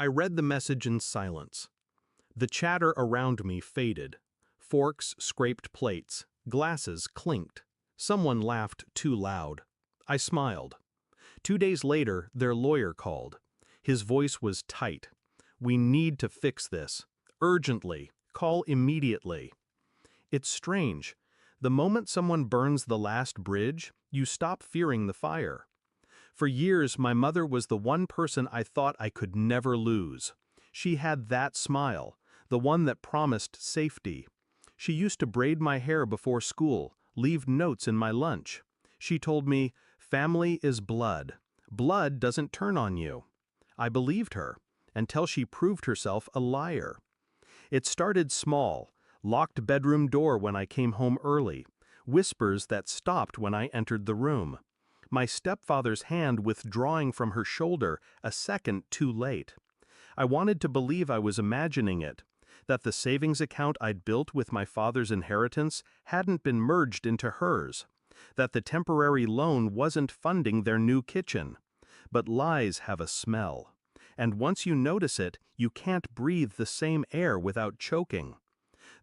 I read the message in silence. The chatter around me faded. Forks scraped plates, glasses clinked. Someone laughed too loud. I smiled. 2 days later, their lawyer called. His voice was tight. "We need to fix this. Urgently. Call immediately." It's strange. The moment someone burns the last bridge, you stop fearing the fire. For years, my mother was the one person I thought I could never lose. She had that smile, the one that promised safety. She used to braid my hair before school, leave notes in my lunch. She told me, "Family is blood. Blood doesn't turn on you." I believed her, until she proved herself a liar. It started small, locked bedroom door when I came home early, whispers that stopped when I entered the room. My stepfather's hand withdrawing from her shoulder a second too late. I wanted to believe I was imagining it, that the savings account I'd built with my father's inheritance hadn't been merged into hers, that the temporary loan wasn't funding their new kitchen. But lies have a smell, and once you notice it, you can't breathe the same air without choking.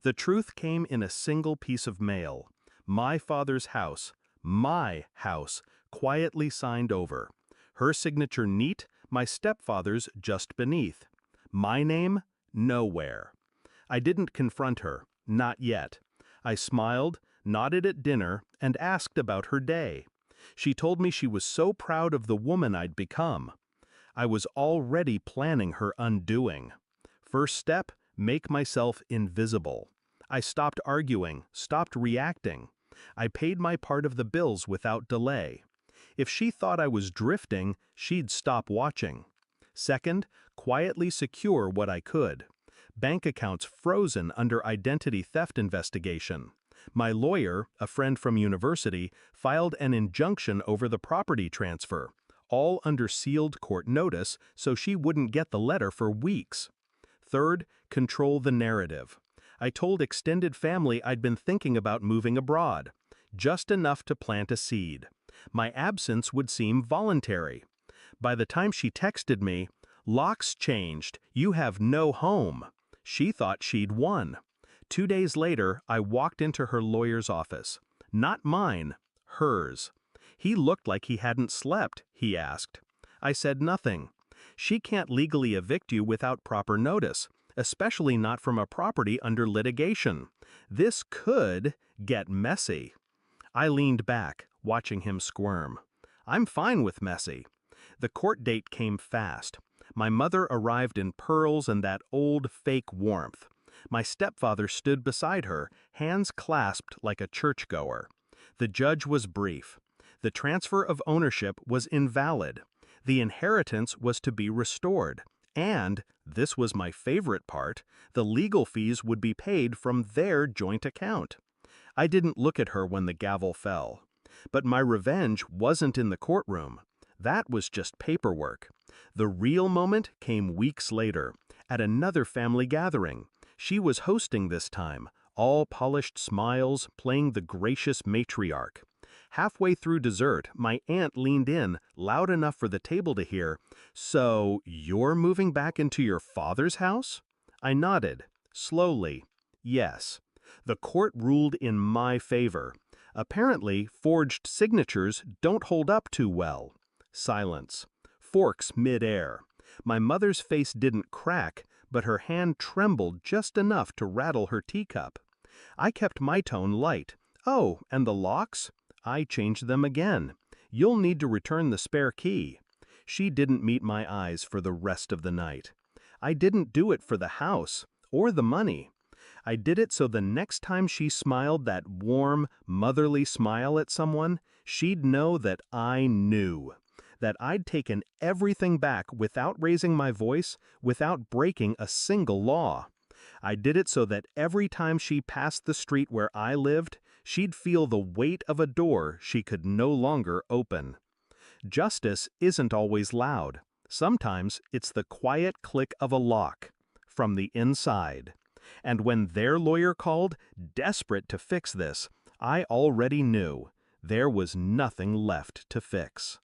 The truth came in a single piece of mail. My father's house, my house, quietly signed over. Her signature neat, my stepfather's just beneath. My name, nowhere. I didn't confront her, not yet. I smiled, nodded at dinner, and asked about her day. She told me she was so proud of the woman I'd become. I was already planning her undoing. First step, make myself invisible. I stopped arguing, stopped reacting. I paid my part of the bills without delay. If she thought I was drifting, she'd stop watching. Second, quietly secure what I could. Bank accounts frozen under identity theft investigation. My lawyer, a friend from university, filed an injunction over the property transfer, all under sealed court notice so she wouldn't get the letter for weeks. Third, control the narrative. I told extended family I'd been thinking about moving abroad, just enough to plant a seed. My absence would seem voluntary. By the time she texted me, "Locks changed, you have no home," she thought she'd won. 2 days later, I walked into her lawyer's office. Not mine, hers. He looked like he hadn't slept, he asked. I said nothing. She can't legally evict you without proper notice, especially not from a property under litigation. This could get messy. I leaned back, watching him squirm. I'm fine with messy. The court date came fast. My mother arrived in pearls and that old fake warmth. My stepfather stood beside her, hands clasped like a churchgoer. The judge was brief. The transfer of ownership was invalid. The inheritance was to be restored. And, this was my favorite part, the legal fees would be paid from their joint account. I didn't look at her when the gavel fell. But my revenge wasn't in the courtroom. That was just paperwork. The real moment came weeks later, at another family gathering. She was hosting this time, all polished smiles, playing the gracious matriarch. Halfway through dessert, my aunt leaned in, loud enough for the table to hear, "So, you're moving back into your father's house?" I nodded, slowly. Yes. The court ruled in my favor. Apparently, forged signatures don't hold up too well. Silence. Forks mid-air. My mother's face didn't crack, but her hand trembled just enough to rattle her teacup. I kept my tone light. "Oh, and the locks? I changed them again. You'll need to return the spare key." She didn't meet my eyes for the rest of the night. I didn't do it for the house, or the money. I did it so the next time she smiled that warm, motherly smile at someone, she'd know that I knew. That I'd taken everything back without raising my voice, without breaking a single law. I did it so that every time she passed the street where I lived, she'd feel the weight of a door she could no longer open. Justice isn't always loud. Sometimes it's the quiet click of a lock, from the inside. And when their lawyer called, desperate to fix this, I already knew there was nothing left to fix.